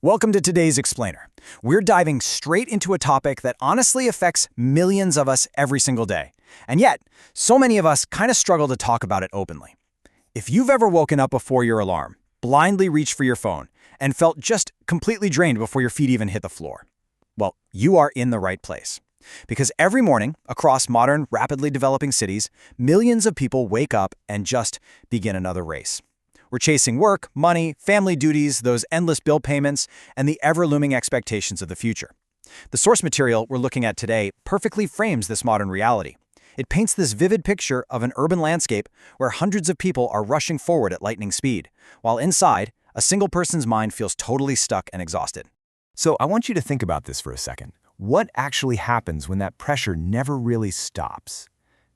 Welcome to today's Explainer. We're diving straight into a topic that honestly affects millions of us every single day. And yet, so many of us kind of struggle to talk about it openly. If you've ever woken up before your alarm, blindly reached for your phone, and felt just completely drained before your feet even hit the floor, well, you are in the right place. Because every morning, across modern, rapidly developing cities, millions of people wake up and just begin another race. We're chasing work, money, family duties, those endless bill payments, and the ever-looming expectations of the future. The source material we're looking at today perfectly frames this modern reality. It paints this vivid picture of an urban landscape where hundreds of people are rushing forward at lightning speed, while inside, a single person's mind feels totally stuck and exhausted. So I want you to think about this for a second. What actually happens when that pressure never really stops?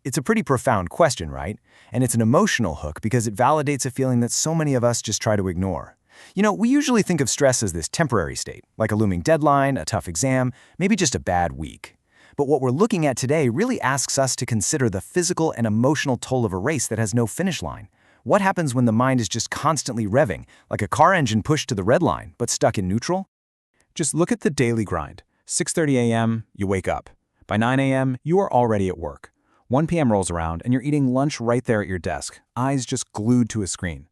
It's a pretty profound question, right? And it's an emotional hook because it validates a feeling that so many of us just try to ignore. We usually think of stress as this temporary state, like a looming deadline, a tough exam, maybe just a bad week. But what we're looking at today really asks us to consider the physical and emotional toll of a race that has no finish line. What happens when the mind is just constantly revving, like a car engine pushed to the red line, but stuck in neutral? Just look at the daily grind. 6:30 a.m., you wake up. By 9 a.m., you are already at work. 1 p.m. rolls around and you're eating lunch right there at your desk, eyes just glued to a screen.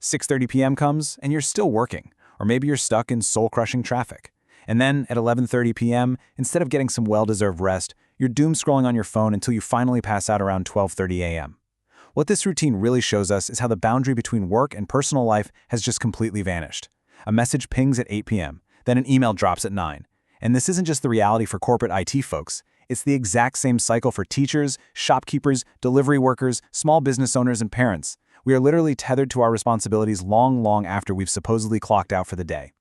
6:30 p.m. comes and you're still working, or maybe you're stuck in soul-crushing traffic. And then at 11:30 p.m., instead of getting some well-deserved rest, you're doom scrolling on your phone until you finally pass out around 12:30 a.m. What this routine really shows us is how the boundary between work and personal life has just completely vanished. A message pings at 8 p.m., then an email drops at 9. And this isn't just the reality for corporate IT folks. It's the exact same cycle for teachers, shopkeepers, delivery workers, small business owners, and parents. We are literally tethered to our responsibilities long after we've supposedly clocked out for the day.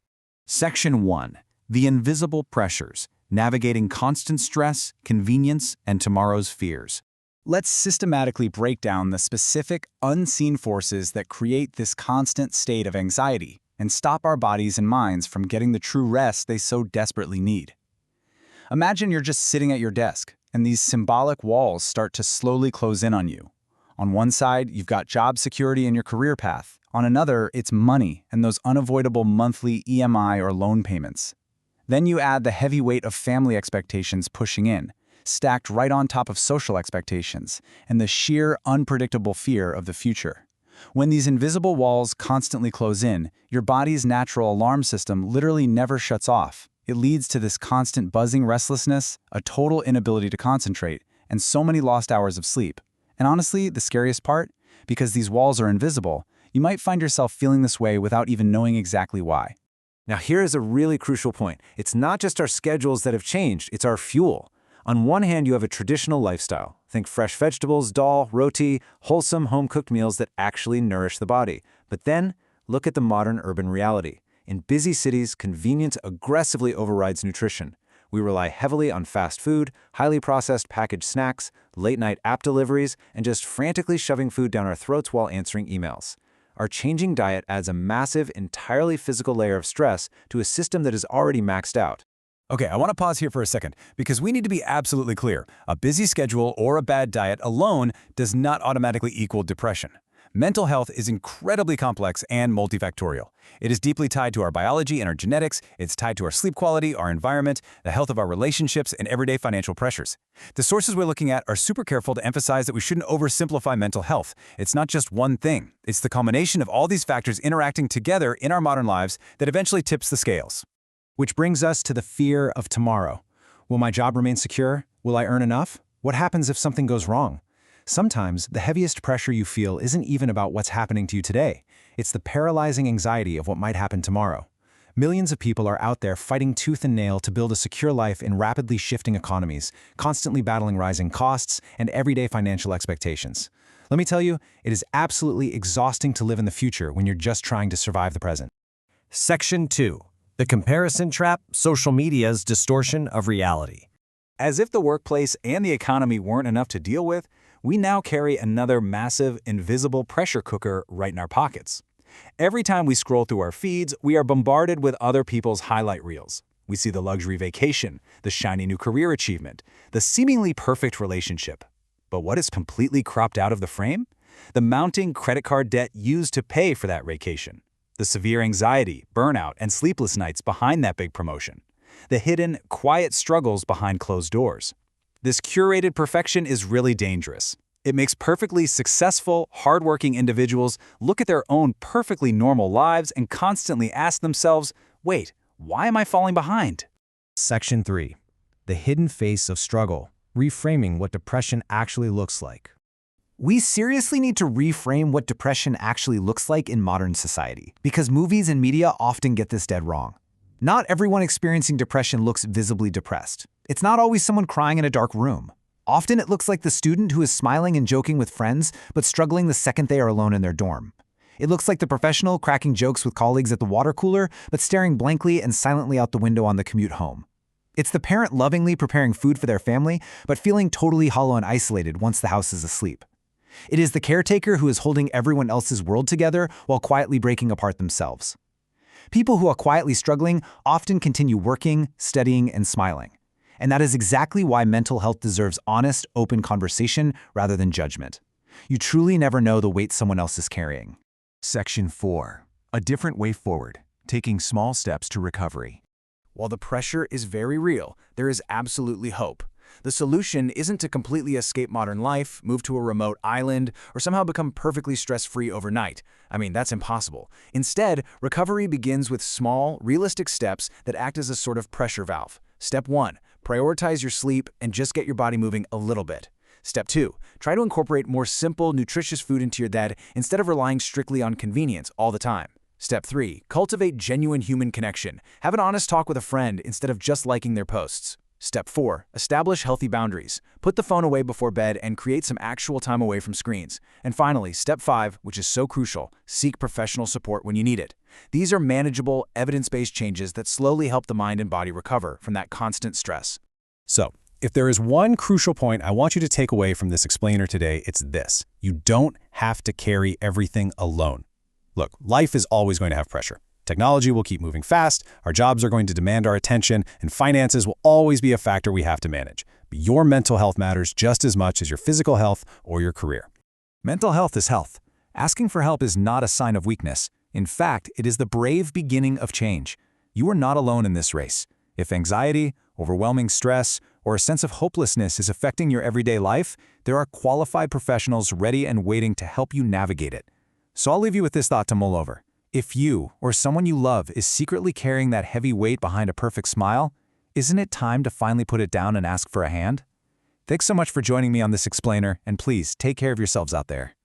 Section 1. The invisible pressures, navigating constant stress, convenience, and tomorrow's fears. Let's systematically break down the specific, unseen forces that create this constant state of anxiety and stop our bodies and minds from getting the true rest they so desperately need. Imagine you're just sitting at your desk, and these symbolic walls start to slowly close in on you. On one side, you've got job security and your career path. On another, it's money and those unavoidable monthly EMI or loan payments. Then you add the heavy weight of family expectations pushing in, stacked right on top of social expectations, and the sheer, unpredictable fear of the future. When these invisible walls constantly close in, your body's natural alarm system literally never shuts off. It leads to this constant buzzing restlessness, a total inability to concentrate, and so many lost hours of sleep. And honestly, the scariest part? Because these walls are invisible, you might find yourself feeling this way without even knowing exactly why. Now here is a really crucial point. It's not just our schedules that have changed, it's our fuel. On one hand, you have a traditional lifestyle. Think fresh vegetables, dal, roti, wholesome home-cooked meals that actually nourish the body. But then, look at the modern urban reality. In busy cities, convenience aggressively overrides nutrition. We rely heavily on fast food, highly processed packaged snacks, late-night app deliveries, and just frantically shoving food down our throats while answering emails. Our changing diet adds a massive, entirely physical layer of stress to a system that is already maxed out. Okay, I want to pause here for a second, because we need to be absolutely clear. A busy schedule or a bad diet alone does not automatically equal depression. Mental health is incredibly complex and multifactorial. It is deeply tied to our biology and our genetics, it's tied to our sleep quality, our environment, the health of our relationships, and everyday financial pressures. The sources we're looking at are super careful to emphasize that we shouldn't oversimplify mental health. It's not just one thing. It's the combination of all these factors interacting together in our modern lives that eventually tips the scales. Which brings us to the fear of tomorrow. Will my job remain secure? Will I earn enough? What happens if something goes wrong? Sometimes, the heaviest pressure you feel isn't even about what's happening to you today. It's the paralyzing anxiety of what might happen tomorrow. Millions of people are out there fighting tooth and nail to build a secure life in rapidly shifting economies, constantly battling rising costs and everyday financial expectations. Let me tell you, it is absolutely exhausting to live in the future when you're just trying to survive the present. Section 2. The Comparison Trap, Social Media's Distortion of Reality. As if the workplace and the economy weren't enough to deal with, we now carry another massive, invisible pressure cooker right in our pockets. Every time we scroll through our feeds, we are bombarded with other people's highlight reels. We see the luxury vacation, the shiny new career achievement, the seemingly perfect relationship. But what is completely cropped out of the frame? The mounting credit card debt used to pay for that vacation. The severe anxiety, burnout, and sleepless nights behind that big promotion. The hidden, quiet struggles behind closed doors. This curated perfection is really dangerous. It makes perfectly successful, hardworking individuals look at their own perfectly normal lives and constantly ask themselves, wait, why am I falling behind? Section 3. The hidden face of struggle, reframing what depression actually looks like. We seriously need to reframe what depression actually looks like in modern society, because movies and media often get this dead wrong. Not everyone experiencing depression looks visibly depressed. It's not always someone crying in a dark room. Often it looks like the student who is smiling and joking with friends, but struggling the second they are alone in their dorm. It looks like the professional cracking jokes with colleagues at the water cooler, but staring blankly and silently out the window on the commute home. It's the parent lovingly preparing food for their family, but feeling totally hollow and isolated once the house is asleep. It is the caretaker who is holding everyone else's world together while quietly breaking apart themselves. People who are quietly struggling often continue working, studying, and smiling. And that is exactly why mental health deserves honest, open conversation rather than judgment. You truly never know the weight someone else is carrying. Section 4. A different way forward, taking small steps to recovery. While the pressure is very real, there is absolutely hope. The solution isn't to completely escape modern life, move to a remote island, or somehow become perfectly stress-free overnight. I mean, that's impossible. Instead, recovery begins with small, realistic steps that act as a sort of pressure valve. Step 1. Prioritize your sleep and just get your body moving a little bit. Step 2. Try to incorporate more simple, nutritious food into your diet instead of relying strictly on convenience all the time. Step 3. Cultivate genuine human connection. Have an honest talk with a friend instead of just liking their posts. Step 4. Establish healthy boundaries. Put the phone away before bed and create some actual time away from screens. And finally, Step 5, which is so crucial, seek professional support when you need it. These are manageable, evidence-based changes that slowly help the mind and body recover from that constant stress. So, if there is one crucial point I want you to take away from this explainer today, it's this. You don't have to carry everything alone. Look, life is always going to have pressure. Technology will keep moving fast, our jobs are going to demand our attention, and finances will always be a factor we have to manage. But your mental health matters just as much as your physical health or your career. Mental health is health. Asking for help is not a sign of weakness. In fact, it is the brave beginning of change. You are not alone in this race. If anxiety, overwhelming stress, or a sense of hopelessness is affecting your everyday life, there are qualified professionals ready and waiting to help you navigate it. So I'll leave you with this thought to mull over. If you or someone you love is secretly carrying that heavy weight behind a perfect smile, isn't it time to finally put it down and ask for a hand? Thanks so much for joining me on this explainer, and please take care of yourselves out there.